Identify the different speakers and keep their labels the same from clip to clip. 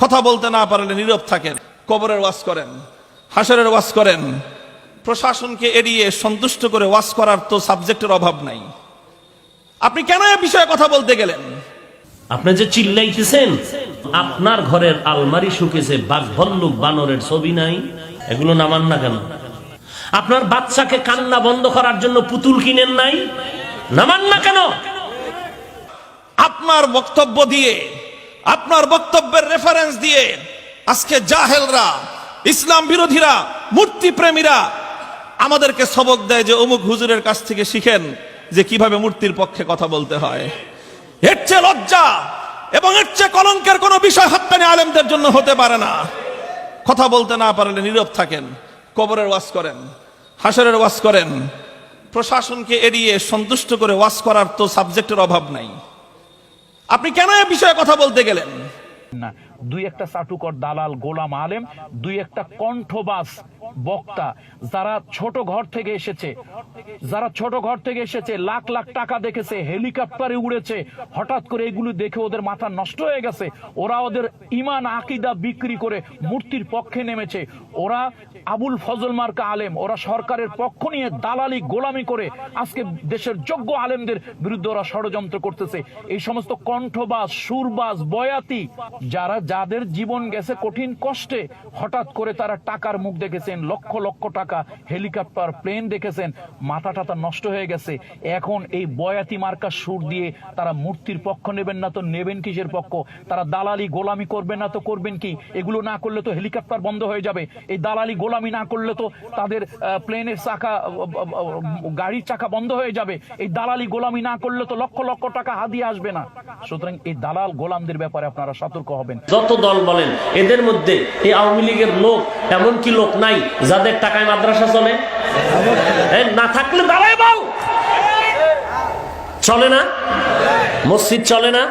Speaker 1: কথা বলতে না পারলে নীরব থাকেন, কবরের ওয়াজ করেন, হাসরের ওয়াজ করেন। প্রশাসনকে এড়িয়ে সন্তুষ্ট করে ওয়াজ করার তো সাবজেক্টের অভাব নাই। আপনি কেন এ বিষয়ে কথা বলতে গেলেন?
Speaker 2: আপনি যে চিল্লাইতেছেন, আপনার ঘরের আলমারি শুকেছে, বাঘ ভল্লুক বানরের ছবি নাই, এগুলো নামান না কেন? আপনার বাচ্চাকে কান্না বন্ধ করার জন্য পুতুল কিনেন নাই, নামান না কেন?
Speaker 1: আপনার বক্তব্য দিয়ে, আপনার বক্তব্যের রেফারেন্স দিয়ে আজকে জাহেলরা, ইসলাম বিরোধীরা, মূর্তি প্রেমীরা আমাদেরকে সবক দেয় যে অমুক হুজুরের কাছ থেকে শিখেন যে কিভাবে মূর্তির পক্ষে কথা বলতে হয়। এর চেয়ে লজ্জা এবং এর চেয়ে কলঙ্কের কোনো বিষয় হাক্কানি আলেমদের জন্য হতে পারে না। কথা বলতে না পারলে নীরব থাকেন, কবরের ওয়াজ করেন, হাসরের ওয়াজ করেন। প্রশাসনকে এড়িয়ে সন্তুষ্ট করে ওয়াজ করার তো সাবজেক্টের অভাব নাই। আপনি কেন এ বিষয়ে কথা বলতে গেলেন?
Speaker 3: না, দুই একটা চাটুকর দালাল গোলাম আলেম, দুই একটা কণ্ঠবাজ বক্তা যারা ছোট ঘর থেকে এসেছে, লাখ লাখ টাকা দেখেছে, হেলিকপ্টারে উড়েছে, হঠাৎ করে এগুলো দেখে ওদের মাথা নষ্ট হয়ে গেছে। ওরা ওদের ইমান আকিদা বিক্রি করে মূর্তির পক্ষে নেমেছে। ওরা আবুল ফজল মার্কা আলেম, ওরা সরকারের পক্ষ নিয়ে দালালি গোলামি করে আজকে দেশের যোগ্য আলেমদের বিরুদ্ধে ওরা ষড়যন্ত্র করতেছে। এই সমস্ত কণ্ঠবাজ, সুরবাজ, বয়াতি যাদের জীবন গেছে কঠিন কষ্টে, হঠাৎ করে তারা টাকার মুখ দেখেছেন, লক্ষ লক্ষ টাকা, হেলিকপ্টার, প্লেন দেখেছেন, মাথা টাথা নষ্ট হয়ে গেছে। এখন এই বয়াতি মার্কা সুর দিয়ে তারা মূর্তির পক্ষ নেবেন না তো নেবেন কিসের পক্ষ? তারা দালালি গোলামি করবেন না তো করবেন কি? এগুলো না করলে তো হেলিকপ্টার বন্ধ হয়ে যাবে। এই দালালি গোলামি না করলে তো তাদের প্লেনের চাকা, গাড়ির চাকা বন্ধ হয়ে যাবে। এই দালালি গোলামি না করলে তো লক্ষ লক্ষ টাকা হাদিয়া আসবে না। সুতরাং এই দালাল গোলামদের ব্যাপারে আপনারা সতর্ক হবেন।
Speaker 2: যত দল বলেন, এদের মধ্যে এই আওয়ামী লীগের লোক, এমন কি লোক নাই যাদের টাকায় মাদ্রাসা চলে? না থাকলে দাঁড়ায় বল, চলে না? মসজিদ চলে না?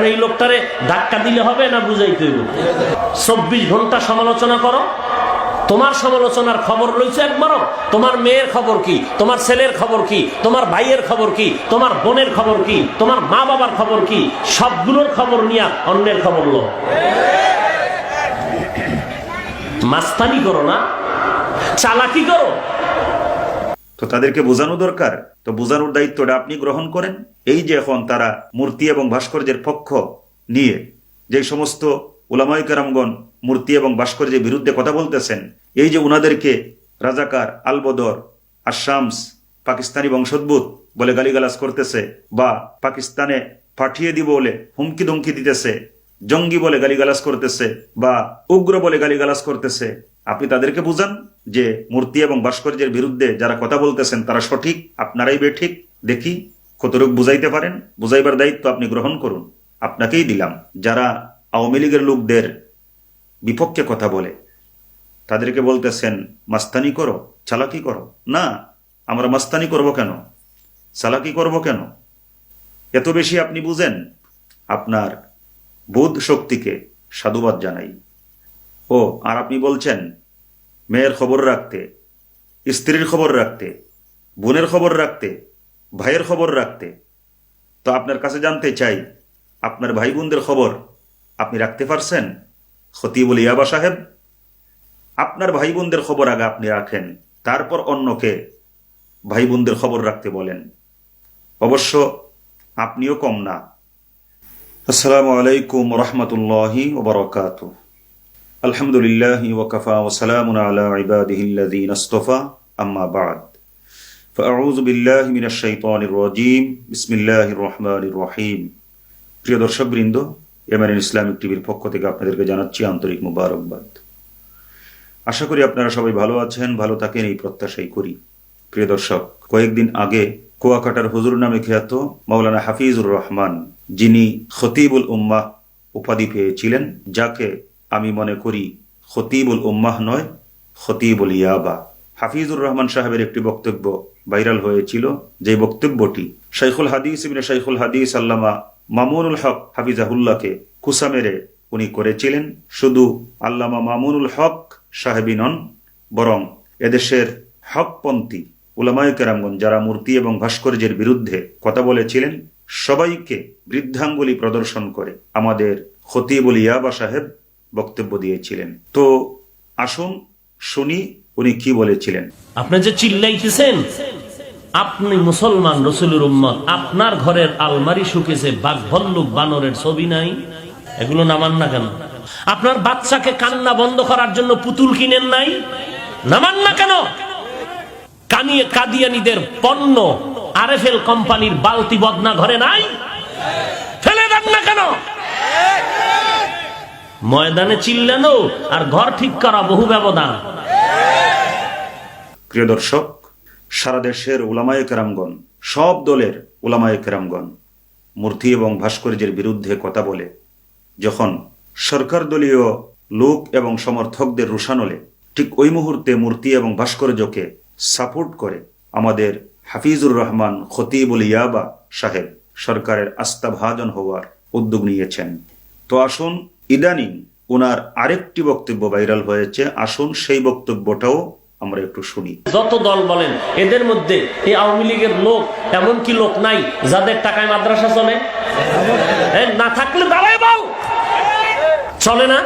Speaker 2: এই লোকটারে ধাক্কা দিলে হবে না বুঝাইতে হইব? 24 ঘন্টা সমালোচনা করো, তোমার সমালোচনার খবর রয়েছে একবারও? তোমার মেয়ের খবর কি? তোমার ছেলের খবর কি? তোমার ভাইয়ের খবর কি? তোমার বোনের খবর কি? তোমার মা বাবার খবর কি? সবগুলোর খবর নিয়ে অন্যের খবর লো। মাস্তানি করো না, চালাকি করো।
Speaker 4: তো তাদেরকে বোঝানো দরকার, তো বোঝানোর দায়িত্বটা আপনি গ্রহণ করেন। এই যে এখন তারা মূর্তি এবং ভাস্কর্যের পক্ষ নিয়ে যে সমস্ত উলামায়ে কেরামগণ মূর্তি এবং ভাস্কর্যের বিরুদ্ধে কথা বলতেছেন, এই যে উনাদেরকে রাজাকার, আলবদর, আশামস, পাকিস্তানি বংশোদ্ভূত বলে গালিগালাজ করতেছে, বা পাকিস্তানে পাঠিয়ে দিব বলে হুমকি ধমকি দিতেছে, জঙ্গি বলে গালিগালাজ করতেছে, বা উগ্র বলে গালিগালাজ করতেছে, আপনি তাদেরকে বুঝান যে মূর্তি এবং ভাস্কর্যের বিরুদ্ধে যারা কথা বলতেছেন তারা সঠিক, আপনারাই বেঠিক। দেখি কতটুকু বুঝাইতে পারেন। বুঝাইবার দায়িত্ব আপনি গ্রহণ করুন, আপনাকেই দিলাম। যারা আওয়ামী লীগের লোকদের বিপক্ষে কথা বলে তাদেরকে বলতেছেন মাস্তানি করো, চালাকি করো। না, আমরা মাস্তানি করব কেন, চালাকি করব কেন? এত বেশি আপনি বুঝেন, আপনার বোধ শক্তিকে সাধুবাদ জানাই। ও আর আপনি বলছেন মেয়ের খবর রাখতে, স্ত্রীর খবর রাখতে, বোনের খবর রাখতে, ভাইয়ের খবর রাখতে। তো আপনার কাছে জানতে চাই, আপনার ভাই বোনদের খবর আপনি রাখতে পারছেন? খতিবুল ইয়াবা সাহেব, আপনার ভাই বোনদের খবর আগে আপনি রাখেন, তারপর অন্যকে ভাই বোনদের খবর রাখতে বলেন। অবশ্য আপনিও কম না। আসসালামু আলাইকুম রহমতুল্লাহি ওয়া বারাকাতুহু। আলহামদুলিল্লাহি ওয়া কাফা ওয়া সালামুন আলা ইবাদিহিল্লাযীনা ইসতাফা, আম্মা বা'দ। ফাআউযু বিল্লাহি মিনাশ শাইতানির রাজীম। বিসমিল্লাহির রহমানির রহিম। প্রিয় দর্শকবৃন্দ, এমএনএন ইসলামিক টিভির পক্ষ থেকে আপনাদেরকে জানাচ্ছি আন্তরিক মুবারকবাদ। আশা করি আপনারা সবাই ভালো আছেন, ভালো থাকেন এই প্রত্যাশাই করি। প্রিয় দর্শক, কয়েকদিন আগে কুয়াকাটার হুজুর নামে খ্যাত মাওলানা হাফিজুর রহমান, যিনি খতিবুল উম্মাহ উপাধি পেয়েছিলেন, যাকে আমি মনে করি খতিবুল উম্মাহ নয়, খতিবুল ইয়াবা, হাফিজুর রহমান সাহেবের একটি বক্তব্য ভাইরাল হয়েছিল। যে বক্তব্যটি শাইখুল হাদিস ইবনে শাইখুল হাদিস আল্লামা মামুনুল হক হাফিজাহুল্লাহকে কুসা মেরে উনি করেছিলেন। শুধু আল্লামা মামুনুল হক সাহেবই নন, বরং এদেশের হকপন্থী উলামায়ে কেরামগণ যারা মূর্তি এবং ভাস্কর্যের বিরুদ্ধে কথা বলেছিলেন, সবাইকে বৃদ্ধাঙ্গুলি প্রদর্শন করে আমাদের খতিবুল ইয়াবা সাহেব বক্তব্য দিয়েছিলেন। তো আসুন শুনি উনি কি বলেছিলেন।
Speaker 2: আপনি যে চিল্লাইতেছেন, আপনি মুসলমান, রসুলের উম্মত, আপনার ঘরের আলমারি শুকেছে, বাঘ ভাল্লুক বানরের ছবি নাই, এগুলো নামান না কেন? আপনার বাচ্চাকে কান্না বন্ধ করার জন্য পুতুল কিনেন নাই, নামান না কেন? কাদিয়ানীদের পণ্য আরএফএল কোম্পানির বালতি বদনা ঘরে নাই, ফেলে দেন না কেন? ময়দানে চিল্লানো আর ঘর ঠিক করা বহু ব্যবধান।
Speaker 4: প্রিয় দর্শক, সারা দেশের উলামায়ে কেরামগণ, সব দলের উলামায়ে কেরামগণ মূর্তি এবং ভাস্কর্যের বিরুদ্ধে কথা বলে যখন সরকার দলীয় লোক এবং সমর্থকদের রোষানলে ঠিক ওই মুহূর্তে মূর্তি এবং ভাস্কর্যকে সাপোর্ট করে আমাদের হাফিজুর রহমান খতিবুল ইয়াবা সাহেব সরকারের আস্থাভাজন হওয়ার উদ্যোগ নিয়েছেন। তো আসুন, ইদানিং ওনার আরেকটি বক্তব্য ভাইরাল হয়েছে, আসুন সেই বক্তব্যটাও আমরা একটু শুনি।
Speaker 2: যত দল বলেন, এদের মধ্যে এই আওয়ামী লীগের লোক এমন কি লোক নাই যাদের টাকায় মাদ্রাসা চলে? না থাকলে দাঁড়ায় বল, চলে না?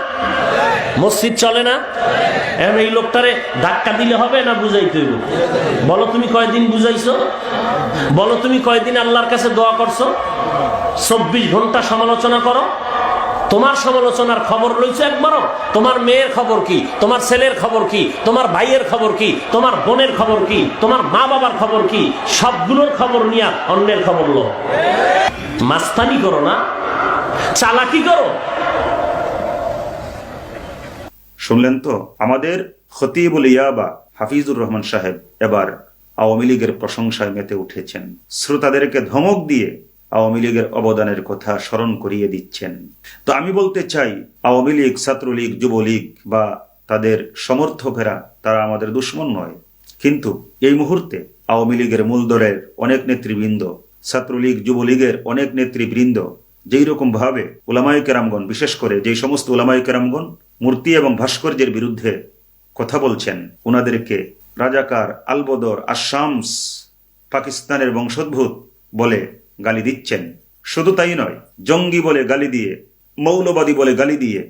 Speaker 2: মসজিদ চলে না? এখন এই লোকটারে ধাক্কা দিলে হবে না বুঝাইতে হইব? বলো তুমি কয়দিন বুঝাইছো? বলো তুমি কয়দিন আল্লাহর কাছে দোয়া করছো? 24 ঘন্টা সমালোচনা করো। তোমার সমালোচনার খবর লইছো একবারও? তোমার মেয়ের খবর কি? তোমার ছেলের খবর কি? তোমার ভাইয়ের খবর কি? তোমার বোনের খবর কি? তোমার মা বাবার খবর কি? সবগুলোর খবর নিয়ে অন্যের খবর লো। মাস্তানি করো না, চালাকি করো।
Speaker 4: শুনলেন তো, আমাদের খতিবুল ইয়াবা হাফিজুর রহমান সাহেব এবার আওয়ামী লীগের প্রশংসায় মেতে উঠেছেন। শ্রোতাদেরকে ধমক দিয়ে আওয়ামী লীগের অবদানের কথা স্মরণ করিয়ে দিচ্ছেন। তো আমি বলতে চাই, আওয়ামী লীগ, ছাত্রলীগ, যুবলীগ বা তাদের সমর্থকেরা তারা আমাদের দুশ্মন নয়, কিন্তু এই মুহূর্তে আওয়ামী লীগের মূল দলের অনেক নেতৃবৃন্দ, ছাত্রলীগ, যুবলীগের অনেক নেতৃবৃন্দ যেই রকম ভাবে উলামায়ে কেরামগণ, বিশেষ করে যেই সমস্ত উলামায়ে কেরামগণ মূর্তি এবং ভাস্কর্যের বিরুদ্ধে কথা বলছেন, ওনাদেরকে রাজাকার, আলবদর, আশামস, পাকিস্তানের বংশোদ্ভূত বলে গালি দিচ্ছেন। শুধু তাই নয়, জঙ্গি বলে গালি দিয়ে, মৌলবাদী বলে গালি দিয়ে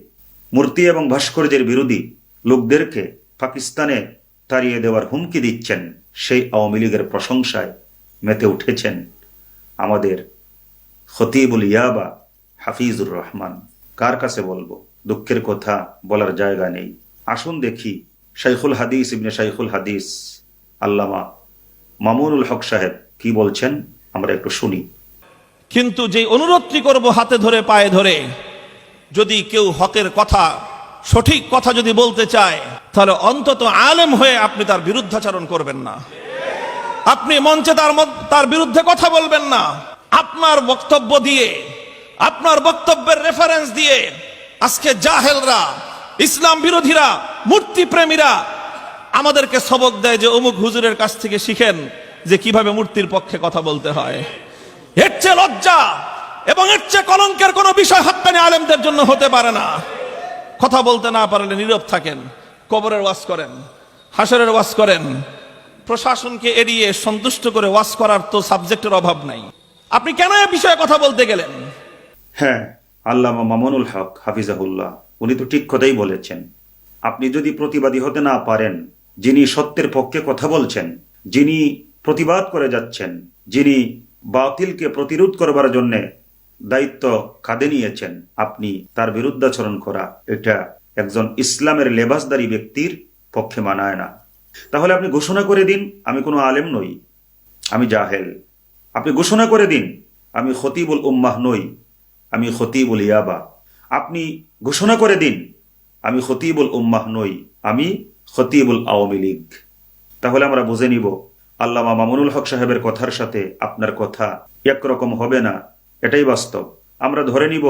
Speaker 4: মূর্তি এবং ভাস্কর্যের বিরোধী লোকদেরকে পাকিস্তানে তাড়িয়ে দেওয়ার হুমকি দিচ্ছেন। সেই আওয়ামী লীগের প্রশংসায় মেতে উঠেছেন আমাদের খতিবুল ইয়াবা হাফিজুর রহমান। কার কাছে বলবো? দুঃখের কথা বলার জায়গা নেই। আসুন দেখি শাইখুল হাদিস ইবনে শাইখুল হাদিস আল্লামা মামুনুল হক সাহেব কি বলছেন, আমরা একটু শুনি।
Speaker 1: কিন্তু যে অনুরোধটি করব হাতে ধরে পায়ে ধরে, যদি কেউ হকের কথা, সঠিক কথা যদি বলতে চায়, তাহলে অন্তত আলেম হয়ে আপনি তার বিরুদ্ধাচরণ করবেন না। আপনি মঞ্চে তার বিরুদ্ধে কথা বলবেন না। আপনার বক্তব্য দিয়ে, আপনার বক্তব্যের রেফারেন্স দিয়ে আজকে জাহেলরা, ইসলাম বিরোধীরা, মূর্তি প্রেমীরা আমাদেরকে সবক দেয় যে অমুক হুজুরের কাছ থেকে শিখেন যে কিভাবে মূর্তির পক্ষে কথা বলতে হয়। এর চেয়ে লজ্জা এবং এর চেয়ে কলঙ্কের কোনো বিষয় হাক্কানি আলেমদের জন্য হতে পারে না। কথা বলতে না পারলে নীরব থাকেন, কবরের ওয়াজ করেন, হাসরের ওয়াজ করেন। প্রশাসনকে এড়িয়ে সন্তুষ্ট করে ওয়াজ করার তো সাবজেক্টের অভাব নাই। আপনি কেন এ বিষয়ে কথা বলতে গেলেন?
Speaker 4: হ্যাঁ, আল্লামা মামুনুল হক হাফিজাহুল্লাহ উনি তো ঠিক কথাই বলেছেন। আপনি যদি প্রতিবাদী হতে না পারেন, যিনি সত্যের পক্ষে কথা বলছেন, যিনি প্রতিবাদ করে যাচ্ছেন, যিনি বাতিলকে প্রতিরোধ করবার জন্য দায়িত্ব কাঁধে নিয়েছেন, আপনি তার বিরুদ্ধাচরণ করা, এটা একজন ইসলামের লেবাসদারী ব্যক্তির পক্ষে মানায় না। তাহলে আপনি ঘোষণা করে দিন, আমি কোনো আলেম নই, আমি জাহেল। আপনি ঘোষণা করে দিন, আমি খতিবুল উম্মাহ নই, আমি খতিবুল ইয়াবা। আপনি ঘোষণা করে দিন, আমি খতিবুল উম্মাহ নই, আমি খতিবুল আওয়ামী লীগ। তাহলে আমরা বুঝে নিব আল্লামা মামুনুল হক সাহেবের কথার সাথে আপনার কথা একরকম হবে না, এটাই বাস্তব। আমরা ধরে নিব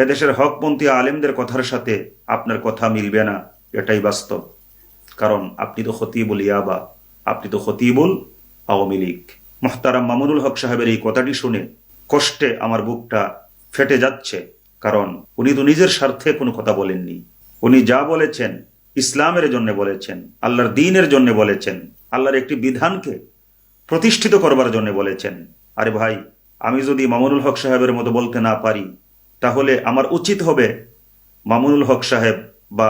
Speaker 4: এদেশের হকপন্থী আলেমদের কথার সাথে আপনার কথা মিলবে না, এটাই বাস্তব। কারণ আপনি তো খতিবুল ইয়াবা, আপনি তো খতিবুল আওয়ামী লীগ। মুহতারাম মামুনুল হক সাহেবের এই কথাটি শুনে কষ্টে আমার বুকটা ফেটে যাচ্ছে। কারণ উনি তো নিজের স্বার্থে কোনো কথা বলেননি। উনি যা বলেছেন ইসলামের জন্য বলেছেন, আল্লাহর দ্বীনের জন্য বলেছেন, আল্লাহর একটি বিধানকে প্রতিষ্ঠিত করবার জন্য বলেছেন। আরে ভাই, আমি যদি মামুনুল হক সাহেবের মতো বলতে না পারি, তাহলে আমার উচিত হবে মামুনুল হক সাহেব বা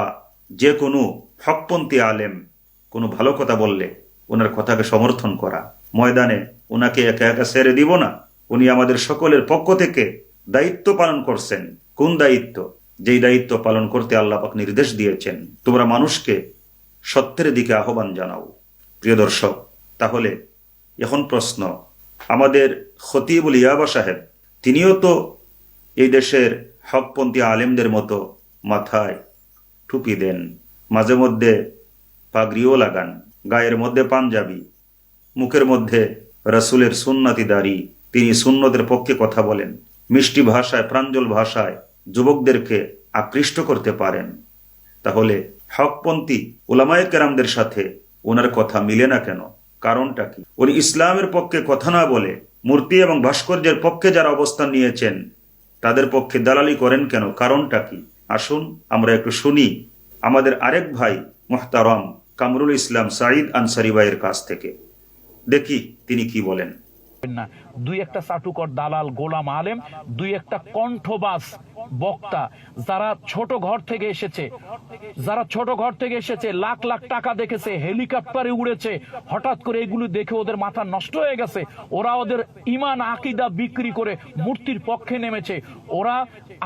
Speaker 4: যে কোনো হকপন্থী আলেম কোনো ভালো কথা বললে ওনার কথাকে সমর্থন করা, ময়দানে ওনাকে একা একা ছেড়ে দিব না। উনি আমাদের সকলের পক্ষ থেকে দায়িত্ব পালন করছেন। কোন দায়িত্ব? যেই দায়িত্ব পালন করতে আল্লাহ পাক নির্দেশ দিয়েছেন, তোমরা মানুষকে সত্যের দিকে আহ্বান জানাও। প্রিয় দর্শক, তাহলে এখন প্রশ্ন, আমাদের খতিবুল ইয়াবা সাহেব তিনিও তো এই দেশের হকপন্থী আলেমদের মতো মাথায় টুপি দেন, মাঝে মধ্যে পাগড়িও লাগান, গায়ের মধ্যে পাঞ্জাবি, মুখের মধ্যে রাসূলের সুন্নতি দাড়ি। তিনি সুন্নতের পক্ষে কথা বলেন, মিষ্টি ভাষায়, প্রাঞ্জল ভাষায় যুবকদেরকে আকৃষ্ট করতে পারেন। তাহলে হকপন্থী উলামায়ে কেরামদের সাথে ওনার কথা মিলে না কেন? কারণটা কি? উনি ইসলামের পক্ষে কথা না বলে মূর্তি এবং ভাস্কর্যের পক্ষে যারা অবস্থান নিয়েছেন তাদের পক্ষে দালালি করেন কেন? কারণটা কি? আসুন আমরা একটু শুনি আমাদের আরেক ভাই মুহতারাম কামরুল ইসলাম সাঈদ আনসারী ভাইয়ের কাছ থেকে, দেখি তিনি কি বলেন।
Speaker 3: না, দুই একটা চাটুকর দালাল গোলাম আলেম, দুই একটা কণ্ঠবাস বক্তা যারা ছোট ঘর থেকে এসেছে, লাখ লাখ টাকা দেখেছে, হেলিকপ্টারে উড়েছে, হঠাৎ করে এগুলো দেখে ওদের মাথা নষ্ট হয়ে গেছে। ওরা ওদের ইমান আকিদা বিক্রি করে মূর্তির পক্ষে নেমেছে। ওরা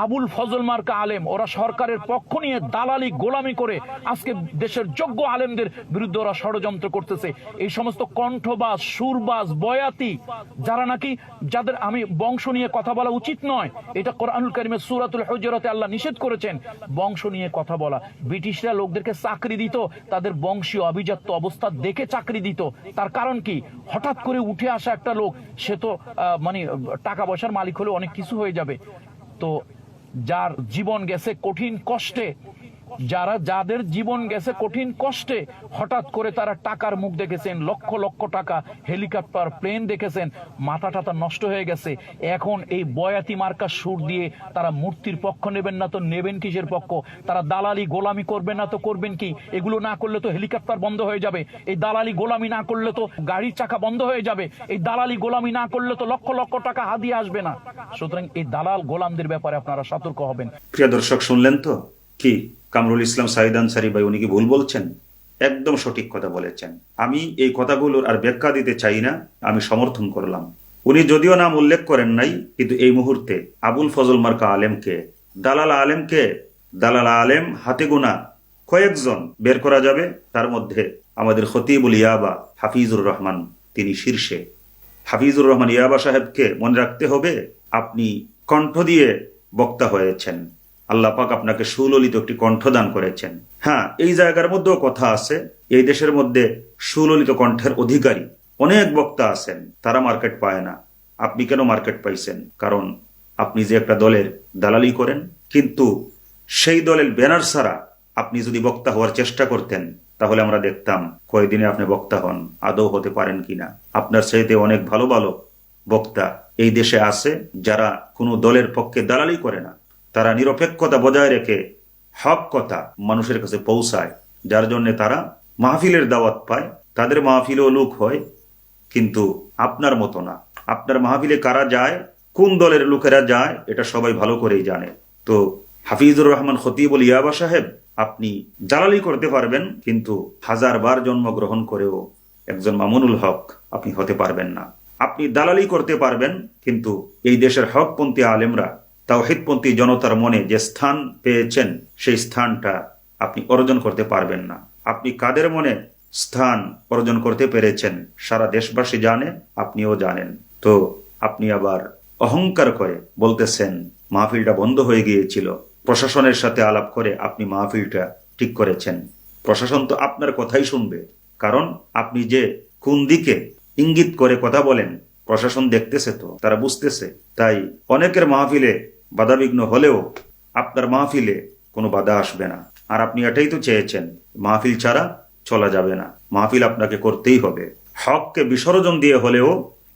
Speaker 3: আবুল ফজল মার্কা আলেম, ওরা সরকারের পক্ষ নিয়ে দালালি গোলামি করে আজকে দেশের যোগ্য আলেমদের বিরুদ্ধে ওরা ষড়যন্ত্র করতেছে। এই সমস্ত কণ্ঠবাস, সুরবাস, বয়াতি যারা নাকি, যাদের আমি বংশ নিয়ে কথা বলা উচিত নয়, এটা কোরআনুল কারীমের সূরাতুল হুজুরাতে আল্লাহ নিষেধ করেছেন বংশ নিয়ে কথা বলা। ব্রিটিশরা লোকদেরকে চাকরি দিত তাদের বংশীয় আভিজাত্য অবস্থা দেখে চাকরি দিত। তার কারণ কি? হঠাৎ করে উঠে আসা একটা লোক, সে তো মানে টাকা পয়সার মালিক হলে অনেক কিছু হয়ে যাবে। তো যার জীবন গেছে কঠিন কষ্টে, যাদের জীবন গেছে কঠিন কষ্টে, হঠাৎ করে তারা টাকার মুখ দেখেছেন, লক্ষ লক্ষ টাকা, হেলিকপ্টার, প্লেন দেখেছেন, মাথা টাথা নষ্ট হয়ে গেছে। এখন এই বয়াতি মার্কা সুর দিয়ে তারা মূর্তির পক্ষ নেবেন না তো নেবেন কিসের পক্ষ? তারা দালালি গোলামি করবেন না তো করবেন কি? এগুলো না করলে তো হেলিকপ্টার বন্ধ হয়ে যাবে, এই দালালি গোলামি না করলে তো গাড়ির চাকা বন্ধ হয়ে যাবে, এই দালালি গোলামি না করলে তো লক্ষ লক্ষ টাকা হাদিয়ে আসবে না। সুতরাং এই দালাল গোলামদের ব্যাপারে আপনারা সতর্ক হবেন।
Speaker 4: প্রিয় দর্শক, শুনলেন তো কি কামরুল ইসলাম সাঈদ আনসারী ভাই, উনি কি ভুল বলছেন? একদম সঠিক কথা বলেছেন। আমি এই কথাগুলোর আর ব্যাখ্যা দিতে চাই না, আমি সমর্থন করলাম। উনি যদিও নাম উল্লেখ করেন নাই, কিন্তু এই মুহূর্তে আবুল ফজল মার্কা আলেমকে, দালাল আলেম হাতে গোনা কয়েকজন বের করা যাবে। তার মধ্যে আমাদের খতিবুল ইয়াবা হাফিজুর রহমান, তিনি শীর্ষে। হাফিজুর রহমান ইয়াবা সাহেবকে মনে রাখতে হবে, আপনি কণ্ঠ দিয়ে বক্তা হয়েছেন, আল্লাহ পাক আপনাকে সুললিত একটি কণ্ঠ দান করেছেন। হ্যাঁ, এই জায়গার মধ্যেও কথা আছে, এই দেশের মধ্যে সুললিত কণ্ঠের অধিকারী অনেক বক্তা আছেন, তারা মার্কেট পায় না। আপনি কেন মার্কেট পাইছেন? কারণ আপনি যে একটা দলের দালালি করেন। কিন্তু সেই দলের ব্যানার ছাড়া আপনি যদি বক্তা হওয়ার চেষ্টা করতেন, তাহলে আমরা দেখতাম কয়েকদিনে আপনি বক্তা হন, আদৌ হতে পারেন কিনা। আপনার চাইতে অনেক ভালো ভালো বক্তা এই দেশে আছে, যারা কোনো দলের পক্ষে দালালি করে না, তারা নিরপেক্ষতা বজায় রেখে হক কথা মানুষের কাছে পৌঁছায়, যার জন্য তারা মাহফিলের দাওয়াত পায়, তাদের মাহফিলেও লোক হয়। কিন্তু আপনার মতো না। আপনার মাহফিলে কারা যায়, কোন দলের লোকেরা যায়, এটা সবাই ভালো করেই জানে। তো হাফিজুর রহমান খতিবুল ইয়াবা সাহেব, আপনি দালালি করতে পারবেন, কিন্তু 1000 বার জন্মগ্রহণ করেও একজন মামুনুল হক আপনি হতে পারবেন না। আপনি দালালি করতে পারবেন, কিন্তু এই দেশের হকপন্থী আলেমরা, তাওহীদপন্থী জনতার মনে যে স্থান পেয়েছেন, সেই স্থানটা আপনি অর্জন করতে পারবেন না। আপনি কাদের মনে স্থান অর্জন করতে পেরেছেন সারা দেশবাসী জানে, আপনিও জানেন। তো আপনি আবার অহংকার করে বলতেছেন মাহফিলটা বন্ধ হয়ে গিয়েছিল, প্রশাসনের সাথে আলাপ করে আপনি মাহফিলটা ঠিক করেছেন। প্রশাসন তো আপনার কথাই শুনবে, কারণ আপনি যে কোন দিকে ইঙ্গিত করে কথা বলেন প্রশাসন দেখতেছে, তো তারা বুঝতেছে। তাই অনেকের মাহফিলে বাধাবিঘ্ন হলেও আপনার মাহফিলে কোনো বাধা আসবে না। আর আপনি এটাই তো চেয়েছেন, মাহফিল ছাড়া চলা যাবে না, মাহফিল আপনাকে করতেই হবে। হককে বিসর্জন দিয়ে হলেও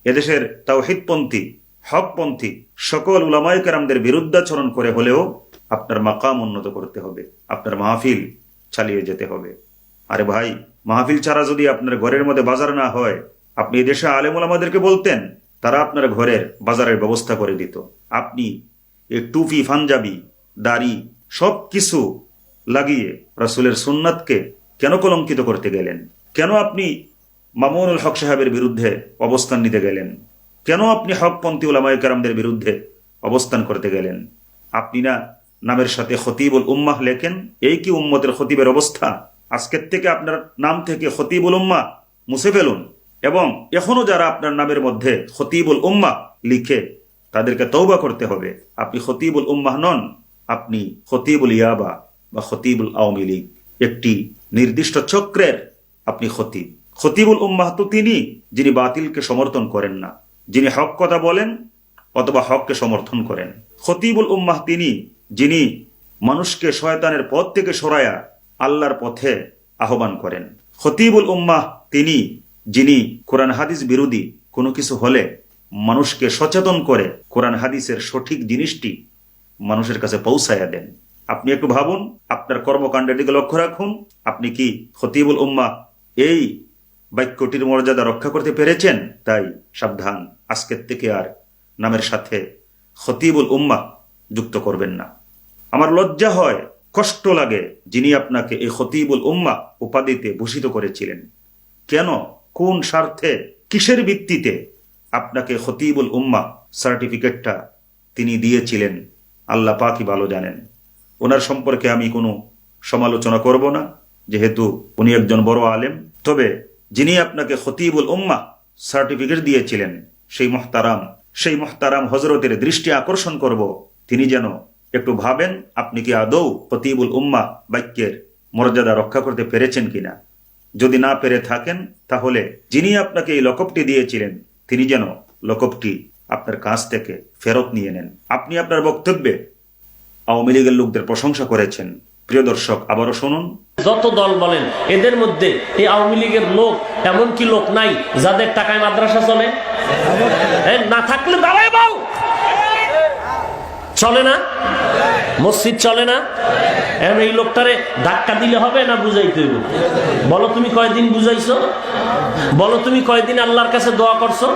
Speaker 4: এদেশের তাওহীদপন্থী, হকপন্থী সকল উলামায়ে কেরামদের বিরুদ্ধাচরণ করে হলেও আপনার মাকাম উন্নত করতে হবে, আপনার মাহফিল চালিয়ে যেতে হবে। আরে ভাই, মাহফিল ছাড়া যদি আপনার ঘরের মধ্যে বাজার না হয়, আপনি এদেশে আলেম ওলামাদেরকে বলতেন, তারা আপনার ঘরের বাজারের ব্যবস্থা করে দিত। আপনি এই টুপি পাঞ্জাবি দাড়ি সব কিছু লাগিয়ে রাসূলের সুন্নাতকে কেন কলঙ্কিত করতে গেলেন? কেন আপনি মামুনুল হক সাহেবের বিরুদ্ধে অবস্থান নিতে গেলেন? কেন আপনি হকপন্থী উলামায়ে কেরামদের বিরুদ্ধে অবস্থান করতে গেলেন? আপনি না নামের সাথে খতিবুল উম্মাহ লেখেন? এই কি উম্মতের খতিবের অবস্থা? আজকের থেকে আপনার নাম থেকে খতিবুল উম্মাহ মুছে ফেলুন, এবং এখনো যারা আপনার নামের মধ্যে খতিবুল উম্মাহ লিখে তাদেরকে তওবা করতে হবে। আপনি খতিবুল উম্মাহ নন, আপনি খতিবুল ইয়াবা বা খতিবুল আওয়ামী লীগ, একটি নির্দিষ্ট চক্রের আপনি খতিব। খতিবুল উম্মাহ তো তিনি যিনি বাতিলকে সমর্থন করেন না, যিনি হক কথা বলেন অথবা হককে সমর্থন করেন। খতিবুল উম্মাহ তিনি যিনি মানুষকে শয়তানের পথ থেকে সরায়া আল্লাহর পথে আহ্বান করেন। খতিবুল উম্মাহ তিনি যিনি কোরআন হাদিস বিরোধী কোনো কিছু হলে মানুষকে সচেতন করে কোরআন হাদিসের সঠিক জিনিসটি মানুষের কাছে পৌঁছায়া দেন। আপনি একটু ভাবুন, আপনার কর্মকাণ্ডের দিকে লক্ষ্য রাখুন, আপনি কি খতিবুল উম্মাহ এই বাক্যটির মর্যাদা রক্ষা করতে পেরেছেন? তাই সাবধান, আজকের থেকে আর নামের সাথে খতিবুল উম্মাহ যুক্ত করবেন না। আমার লজ্জা হয়, কষ্ট লাগে, যিনি আপনাকে এই খতিবুল উম্মাহ উপাধিতে ভূষিত করেছিলেন। কেন, কোন স্বার্থে, কিসের ভিত্তিতে আপনাকে খতিবুল উম্মাহ সার্টিফিকেটটা তিনি দিয়েছিলেন আল্লাহ পাকই ভালো জানেন। ওনার সম্পর্কে আমি কোনো সমালোচনা করব না, যেহেতু উনি একজন বড় আলেম। তবে যিনি আপনাকে খতিবুল উম্মাহ সার্টিফিকেট দিয়েছিলেন সেই মহতারাম হজরতের দৃষ্টি আকর্ষণ করব, তিনি যেন একটু ভাবেন আপনি কি আদৌ খতিবুল উম্মাহ বাক্যের মর্যাদা রক্ষা করতে পেরেছেন কিনা। যদি না পেরে থাকেন তাহলে যিনি আপনাকে এই লকবটি দিয়েছিলেন তিনি যেন লকবটি আপনার কাছ থেকে ফেরত নিয়ে নেন। আপনি আপনার বক্তব্যে আওয়ামী লীগের লোকদের প্রশংসা করেছেন। প্রিয় দর্শক, আবারও শুনুন,
Speaker 2: যত দল বলেন এদের মধ্যে এই আওয়ামী লীগের লোক এমন কি লোক নাই যাদের টাকায় মাদ্রাসা চলে? না থাকলে দাঁড়ায় বল, চলে না? মসজিদ চলে না? এই লোকটারে ধাক্কা দিলে হবে না বুঝাইতে হইব? বলো তুমি কয়দিন বুঝাইছো? বলো তুমি কয়দিন আল্লাহর কাছে দোয়া করছো?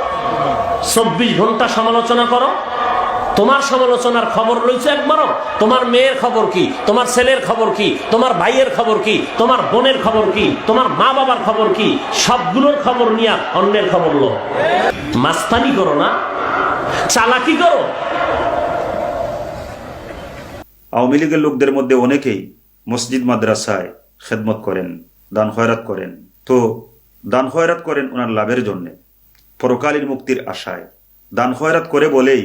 Speaker 2: 24 ঘন্টা সমালোচনা করো। তোমার সমালোচনার খবর রয়েছে একবারও? তোমার মেয়ের খবর কি? তোমার ছেলের খবর কি? তোমার ভাইয়ের খবর কি? তোমার বোনের খবর কি? তোমার মা বাবার খবর কি? সবগুলোর খবর নিয়ে অন্যের খবর লো। মাস্তানি করো না, চালাকি করো।
Speaker 4: আওয়ামী লীগের লোকদের মধ্যে অনেকেই মসজিদ মাদ্রাসায় খেদমত করেন, দান খয়রাত করেন। তো দান খয়রাত করেন ওনার লাভের জন্যে, পরকালীন মুক্তির আশায়। দান খয়রাত করে বলেই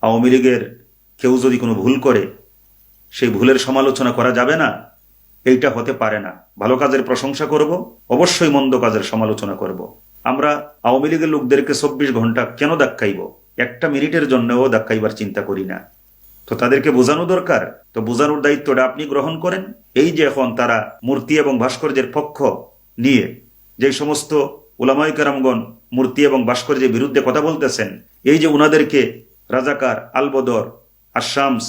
Speaker 4: আওয়ামী লীগের কেউ যদি কোনো ভুল করে সেই ভুলের সমালোচনা করা যাবে না, এইটা হতে পারে না। ভালো কাজের প্রশংসা করব, অবশ্যই মন্দ কাজের সমালোচনা করব। আমরা আওয়ামী লীগের লোকদেরকে 24 ঘন্টা কেন ধাক্কাইব? একটা মিনিটের জন্যও ধাক্কাইবার চিন্তা করি না। তো তাদেরকে বোঝানো দরকার, তো বোঝানোর দায়িত্বটা আপনি গ্রহণ করেন। এই যে এখন তারা মূর্তি এবং ভাস্কর্যের পক্ষ নিয়ে যে সমস্ত উলামায়ে কেরামগণ মূর্তি এবং ভাস্কর্যের বিরুদ্ধে কথা বলতেছেন, এই যে উনাদেরকে রাজাকার, আলবদর, আশামস,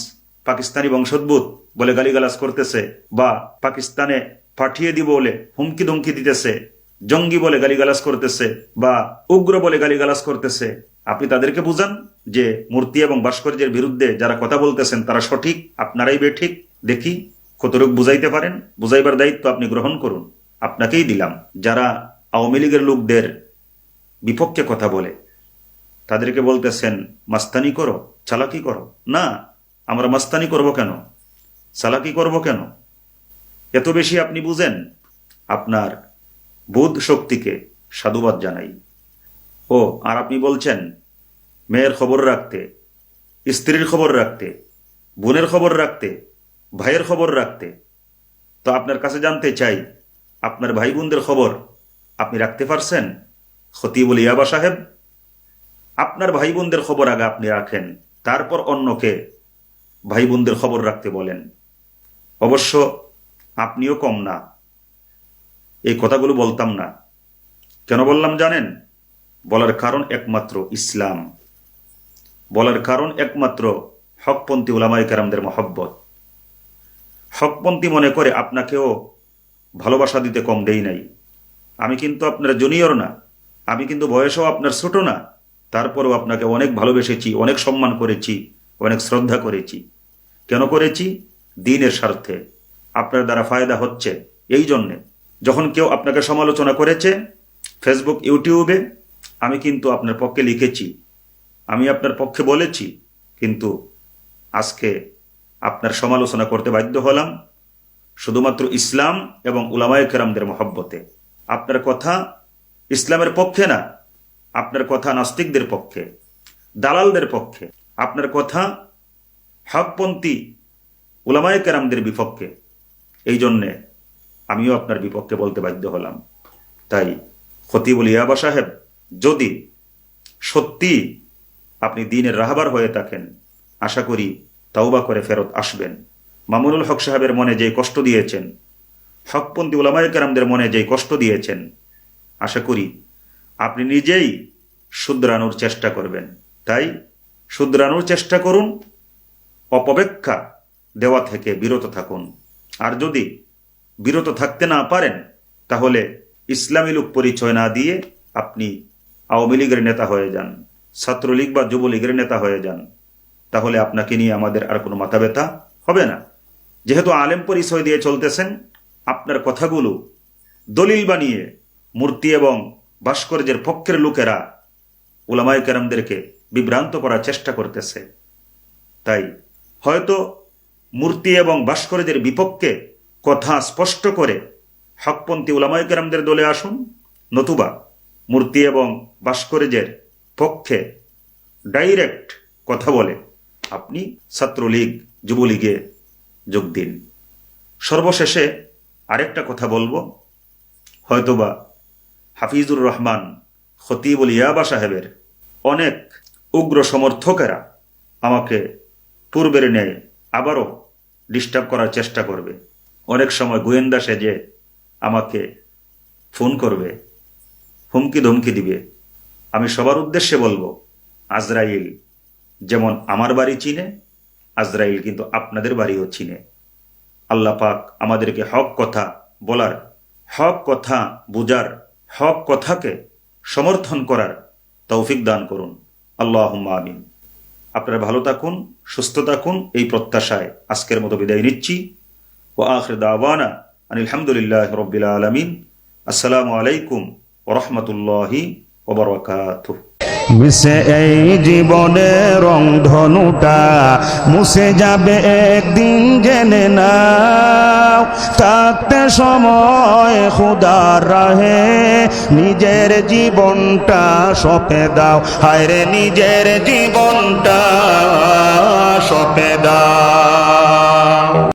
Speaker 4: পাকিস্তানি বংশোদ্ভূত বলে গালিগালাজ করতেছে, বা পাকিস্তানে পাঠিয়ে দিব বলে হুমকি ধমকি দিতেছে, জঙ্গি বলে গালিগালাজ করতেছে, বা উগ্র বলে গালিগালাজ করতেছে, আপনি তাদেরকে বুঝান যে মূর্তি এবং ভাস্কর্যের বিরুদ্ধে যারা কথা বলতেছেন তারা সঠিক, আপনারাই বেঠিক। দেখি কতটুকু বুঝাইতে পারেন। বুঝাইবার দায়িত্ব আপনি গ্রহণ করুন, আপনাকেই দিলাম। যারা আওয়ামী লীগের লোকদের বিপক্ষে কথা বলে তাদেরকে বলতেছেন মাস্তানি করো, চালাকি করো। না, আমরা মাস্তানি করব কেন, চালাকি করব কেন? এত বেশি আপনি বুঝেন, আপনার বোধ শক্তিকে সাধুবাদ জানাই। ও আর আপনি বলছেন মেয়ের খবর রাখতে, স্ত্রীর খবর রাখতে, বোনের খবর রাখতে, ভাইয়ের খবর রাখতে। তো আপনার কাছে জানতে চাই, আপনার ভাই বোনদের খবর আপনি রাখতে পারছেন? খতিবুল ইয়াবা সাহেব, আপনার ভাই বোনদের খবর আগে আপনি রাখেন, তারপর অন্যকে ভাই বোনদের খবর রাখতে বলেন। অবশ্য আপনিও কম না, এই কথাগুলো বলতাম না। কেন বললাম জানেন? বলার কারণ একমাত্র ইসলাম, বলার কারণ একমাত্র হকপন্থী উলামায়ে কেরামদের মহব্বত। হকপন্থী মনে করে আপনাকেও ভালোবাসা দিতে কম দেই নাই। আমি কিন্তু আপনার জুনিয়র না, আমি কিন্তু বয়সেও আপনার ছোট না, তারপরেও আপনাকে অনেক ভালোবেসেছি, অনেক সম্মান করেছি, অনেক শ্রদ্ধা করেছি। কেন করেছি? দ্বীনের স্বার্থে। আপনার দ্বারা ফায়দা হচ্ছে এই জন্যে। যখন কেউ আপনাকে সমালোচনা করেছে ফেসবুক, ইউটিউবে, আমি কিন্তু আপনার পক্ষে লিখেছি, আমি আপনার পক্ষে বলেছি, কিন্তু আজকে আপনার সমালোচনা করতে বাধ্য হলাম শুধুমাত্র ইসলাম এবং উলামায়ে কেরামদের মহব্বতে। আপনার কথা ইসলামের পক্ষে না, আপনার কথা নাস্তিকদের পক্ষে, দালালদের পক্ষে, আপনার কথা হকপন্থী উলামায়ে কেরামদের বিপক্ষে। এই জন্যে আমিও আপনার বিপক্ষে বলতে বাধ্য হলাম। তাই খতিবুল ইয়াবা সাহেব, যদি সত্যি আপনি দ্বীনের রাহবার হয়ে থাকেন, আশা করি তাওবা করে ফেরত আসবেন। মামুনুল হক সাহেবের মনে যেই কষ্ট দিয়েছেন, হকপন্থী উলামায়ে কেরামদের মনে যেই কষ্ট দিয়েছেন, আশা করি আপনি নিজেই শুধরানোর চেষ্টা করবেন। তাই শুধরানোর চেষ্টা করুন, অপব্যাখ্যা দেওয়া থেকে বিরত থাকুন। আর যদি বিরত থাকতে না পারেন, তাহলে ইসলামী লোক পরিচয় না দিয়ে আপনি আওয়ামী লীগের নেতা হয়ে যান, ছাত্রলীগ বা যুবলীগের নেতা হয়ে যান, তাহলে আপনাকে নিয়ে আমাদের আর কোনো মাথা ব্যথা হবে না। যেহেতু আলেম পরিচয় দিয়ে চলতেছেন, আপনার কথাগুলো দলিল বানিয়ে মূর্তি এবং ভাস্কর্যের পক্ষের লোকেরা উলামায়ে কেরামদেরকে বিভ্রান্ত করার চেষ্টা করতেছে। তাই হয়তো মূর্তি এবং ভাস্কর্যের বিপক্ষে কথা স্পষ্ট করে হকপন্থী উলামায়ে কেরামদের দলে আসুন, নতুবা মূর্তি এবং ভাস্কর্যের পক্ষে ডাইরেক্ট কথা বলে আপনি ছাত্রলীগ, যুবলীগে যোগ দিন। সর্বশেষে আরেকটা কথা বলবো, হয়তোবা হাফিজুর রহমান খতিবুল ইয়াবা সাহেবের অনেক উগ্র সমর্থকেরা আমাকে পূর্বের ন্যায় আবারও ডিস্টার্ব করার চেষ্টা করবে। অনেক সময় গোয়েন্দা সেজে আমাকে ফোন করবে, হুমকি ধমকি দিবে। আমি সবার উদ্দেশ্যে বলবো, আজরাইল যেমন আমার বাড়ি চিনে, আজরাইল কিন্তু আপনাদের বাড়িও চিনে। আল্লাহ পাক আমাদেরকে হক কথা বলার, হক কথা বুঝার, হক কথাকে সমর্থন করার তৌফিক দান করুন। আল্লাহুম্মা আমিন। আপনারা ভালো থাকুন, সুস্থ থাকুন, এই প্রত্যাশায় আজকের মতো বিদায় নিচ্ছি। ওয়া আখির দাওয়ানা আনিল হামদুলিল্লাহি রাব্বিল আলামিন। আসসালামু আলাইকুম ওয়া রাহমাতুল্লাহি ওয়া বারাকাতুহু।
Speaker 5: মিশে এই জীবনে রং ধনুটা মুছে যাবে একদিন, জেনে নাও। থাকতে সময় খুদার রাহে নিজের জীবনটা সঁপে দাও, হায়রে নিজের জীবনটা সঁপে দাও।